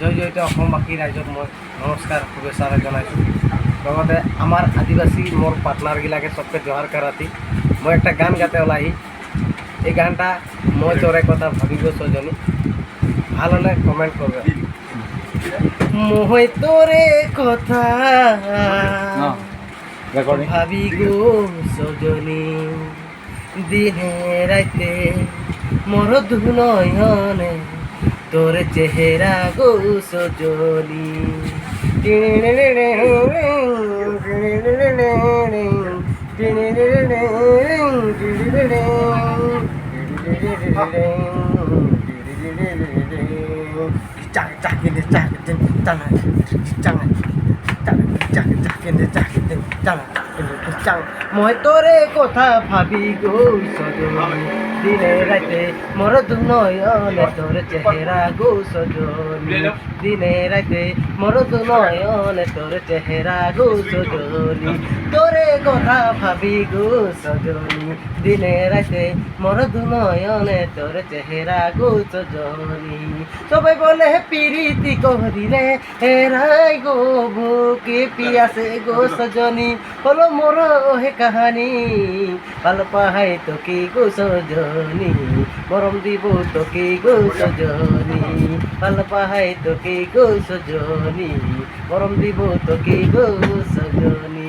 জয় জয়তে অসমবাসী ৰাইজক মই নমস্কাৰ শুভেচ্ছা জনাইছোঁ। লগতে আমার আদিবাসী মোর পার্টনারগিলাকে সবকে জোহার কারাতি মই একটা গান গাতে ওলাহি। এই গানটা মই তোরে কথা ভাবিব সজনী, ভালো হলে কমেন্ট করবে। মই তোরে কথা ভাবি গো সজনী, দিনে রাইতে মোর দুনয়নে তোর চেহারা গো সজনী। মই তোরে কথা ভাবি গো সজনী, দিনে রাইতে মোর দুনয়নে তোর চেহারা গো সজনী। দিনে রাইতে মোর দুনয়নে তোর চেহারা গো সজনী। তোরে কথা ভাবি গো সজনী, দিনে রাইতে মোর দুনয়নে তোর চেহারা গো সজনী। সবাই বলে পিরিতি করিলে হেরাই গো বুকে পিয়াসে গো সজনী, হলো মোর হে কাহানি ভালো পাহাই তোকে গো সজনী। মরম দিব তোকে গো সজনী, ভালো পাহাই তোকে গো সজনী। মরম দিব তোকে গো সজনী।